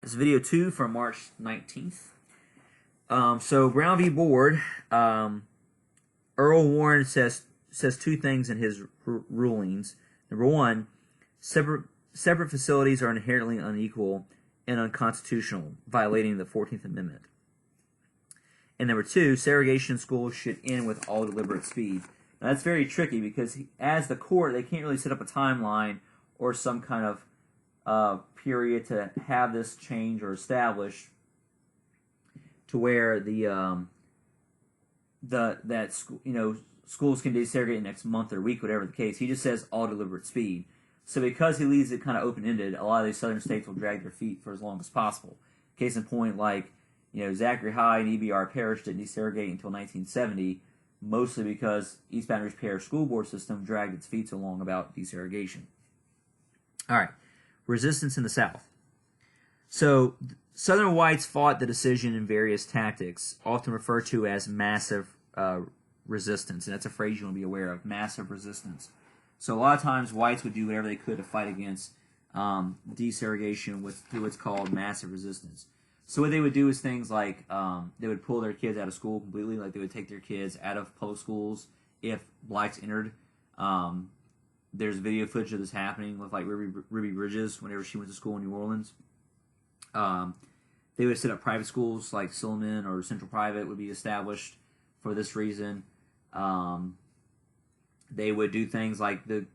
It's video 2 from March 19th. So Brown v. Board, Earl Warren says two things in his rulings. Number one, separate facilities are inherently unequal and unconstitutional, violating the 14th Amendment. And number two, segregation in schools should end with all deliberate speed. Now that's very tricky because as the court, they can't really set up a timeline or some kind of period to have this change or establish to where schools can desegregate next month or week, whatever the case. He just says all deliberate speed. So because he leaves it kind of open-ended, a lot of these southern states will drag their feet for as long as possible. Case in point, like Zachary High and EBR Parish didn't desegregate until 1970, mostly because East Baton Rouge Parish School Board system dragged its feet so long about desegregation. All right, resistance in the South. So Southern whites fought the decision in various tactics, often referred to as massive resistance, and that's a phrase you want to be aware of, massive resistance. So a lot of times whites would do whatever they could to fight against desegregation through what's called massive resistance. So what they would do is things like they would pull their kids out of school completely, like they would take their kids out of public schools if blacks entered. There's video footage of this happening with like Ruby Bridges whenever she went to school in New Orleans. They would set up private schools like Silliman or Central Private would be established for this reason. They would do things like the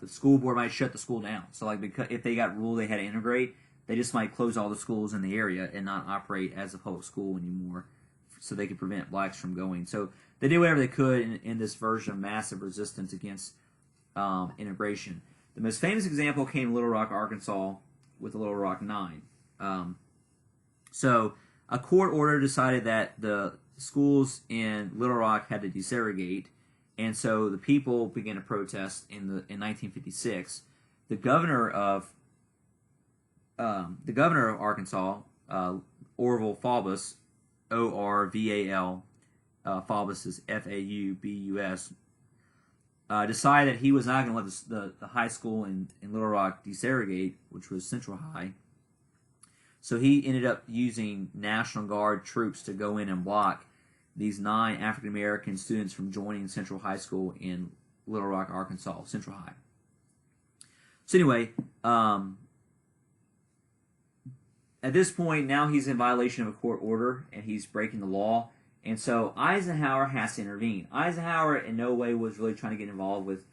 school board might shut the school down. So like because if they got ruled they had to integrate, they just might close all the schools in the area and not operate as a public school anymore, so they could prevent blacks from going. So they did whatever they could in this version of massive resistance against integration. The most famous example came in Little Rock, Arkansas, with the Little Rock Nine. So a court order decided that the schools in Little Rock had to desegregate, and so the people began to protest in 1956. The governor of Arkansas, Orval Faubus, Orval, Faubus is Faubus, decided that he was not going to let the high school in Little Rock desegregate, which was Central High. So he ended up using National Guard troops to go in and block these 9 African American students from joining Central High School in Little Rock, Arkansas, Central High. So anyway, at this point, now he's in violation of a court order, and he's breaking the law. And so Eisenhower has to intervene. Eisenhower in no way was really trying to get involved with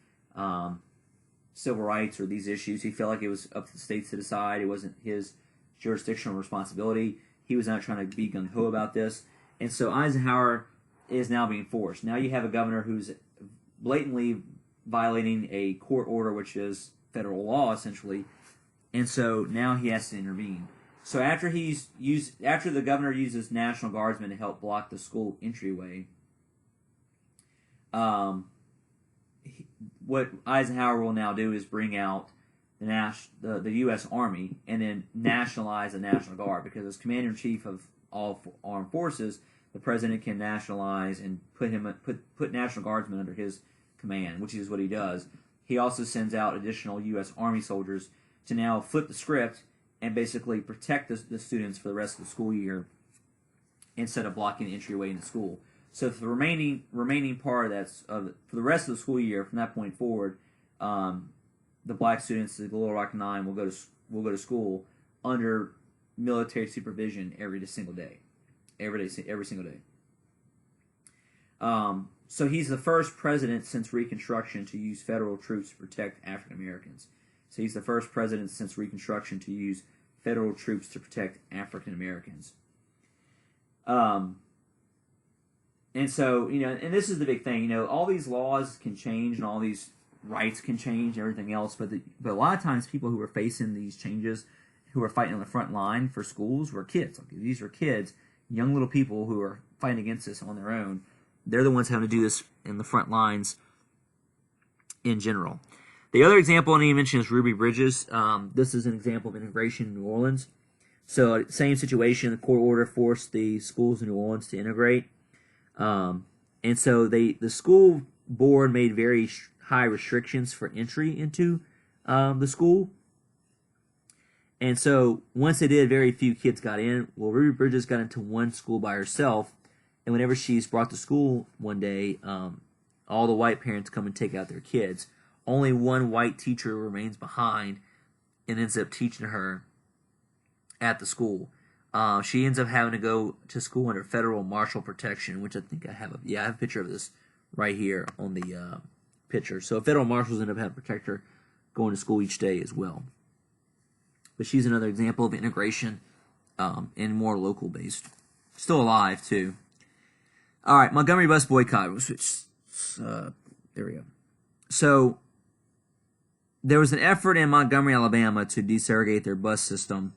civil rights or these issues. He felt like it was up to the states to decide. It wasn't his jurisdictional responsibility. He was not trying to be gung-ho about this. And so Eisenhower is now being forced. Now you have a governor who's blatantly violating a court order, which is federal law, essentially. And so now he has to intervene. So after the governor uses National Guardsmen to help block the school entryway, what Eisenhower will now do is bring out the U.S. Army and then nationalize the National Guard, because as Commander-in-Chief of all armed forces, the president can nationalize and put National Guardsmen under his command, which is what he does. He also sends out additional U.S. Army soldiers to now flip the script and basically protect the students for the rest of the school year instead of blocking the entryway into school. So for the remaining part for the rest of the school year, from that point forward, the black students at the Little Rock Nine will go to school under military supervision every single day. So he's the first president since Reconstruction to use federal troops to protect African Americans. So he's the first president since Reconstruction to use federal troops to protect African Americans. And so, and this is the big thing, all these laws can change and all these rights can change and everything else, but a lot of times people who are facing these changes, who are fighting on the front line for schools, were kids. These are kids, young little people who are fighting against this on their own. They're the ones having to do this in the front lines in general. The other example I need to mention is Ruby Bridges. This is an example of integration in New Orleans. So same situation, the court order forced the schools in New Orleans to integrate. And so the school board made very high restrictions for entry into the school. And so once they did, very few kids got in. Well, Ruby Bridges got into one school by herself, and whenever she's brought to school one day, all the white parents come and take out their kids. Only one white teacher remains behind and ends up teaching her at the school. She ends up having to go to school under federal marshal protection, which I think I have I have a picture of this right here on the picture. So federal marshals end up having to protect her going to school each day as well. But she's another example of integration and more local based. Still alive too. All right, Montgomery bus boycott. There we go. So there was an effort in Montgomery, Alabama to desegregate their bus system.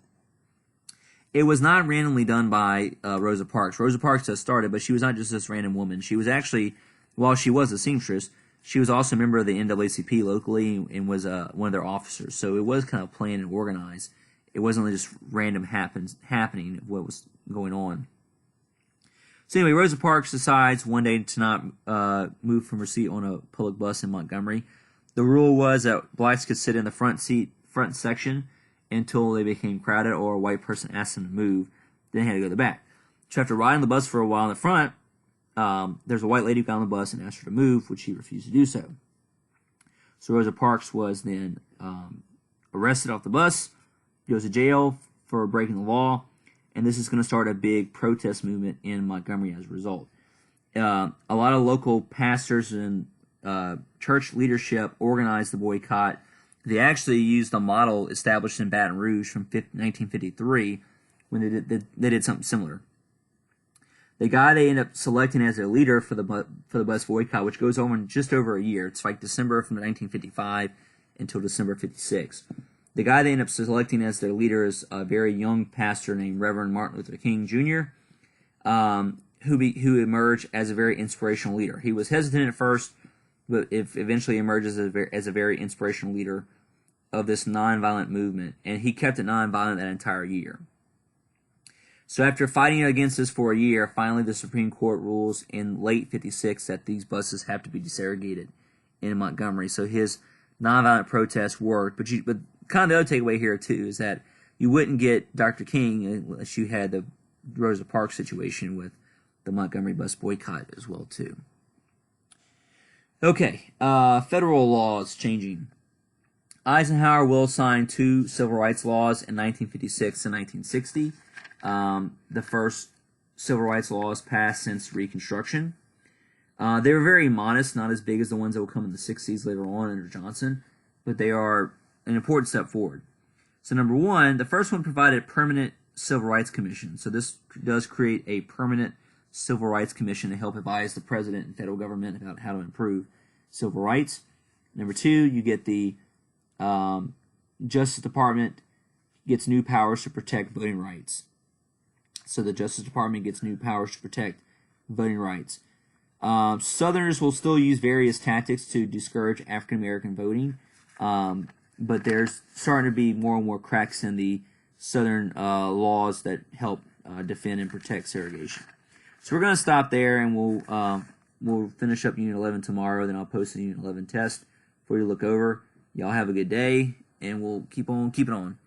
It was not randomly done by Rosa Parks. Rosa Parks has started, but she was not just this random woman. She was actually, while she was a seamstress, she was also a member of the NAACP locally and was one of their officers. So it was kind of planned and organized. It wasn't just random happening of what was going on. So anyway, Rosa Parks decides one day to not move from her seat on a public bus in Montgomery. The rule was that blacks could sit in the front section until they became crowded or a white person asked them to move. Then they had to go to the back. So after riding the bus for a while in the front, there's a white lady who got on the bus and asked her to move, which she refused to do so. So Rosa Parks was then arrested off the bus, goes to jail for breaking the law, and this is going to start a big protest movement in Montgomery as a result. A lot of local pastors and church leadership organized the boycott. They actually used a model established in Baton Rouge from 1953 when they did something similar. The guy they end up selecting as their leader for the bus boycott, which goes on just over a year. It's like December from 1955 until December 56. The guy they end up selecting as their leader is a very young pastor named Reverend Martin Luther King Jr., who emerged as a very inspirational leader. He was hesitant at first, but eventually emerges as a very inspirational leader of this nonviolent movement, and he kept it nonviolent that entire year. So after fighting against this for a year, finally the Supreme Court rules in late 56 that these buses have to be desegregated in Montgomery. So his nonviolent protest worked. But kind of the other takeaway here too is that you wouldn't get Dr. King unless you had the Rosa Parks situation with the Montgomery bus boycott as well too. Okay, federal laws changing. Eisenhower will sign 2 civil rights laws in 1956 and 1960. The first civil rights laws passed since Reconstruction. They were very modest, not as big as the ones that will come in the 60s later on under Johnson, but they are an important step forward. So number 1, the first one provided permanent civil rights commission. So this does create a permanent civil rights commission to help advise the president and federal government about how to improve civil rights. Number 2, you get the Justice Department gets new powers to protect voting rights. So the Justice Department gets new powers to protect voting rights. Southerners will still use various tactics to discourage African American voting, but there's starting to be more and more cracks in the Southern laws that help defend and protect segregation. So we're going to stop there, and we'll finish up Unit 11 tomorrow. Then I'll post the Unit 11 test for you to look over. Y'all have a good day, and we'll keep on keeping on.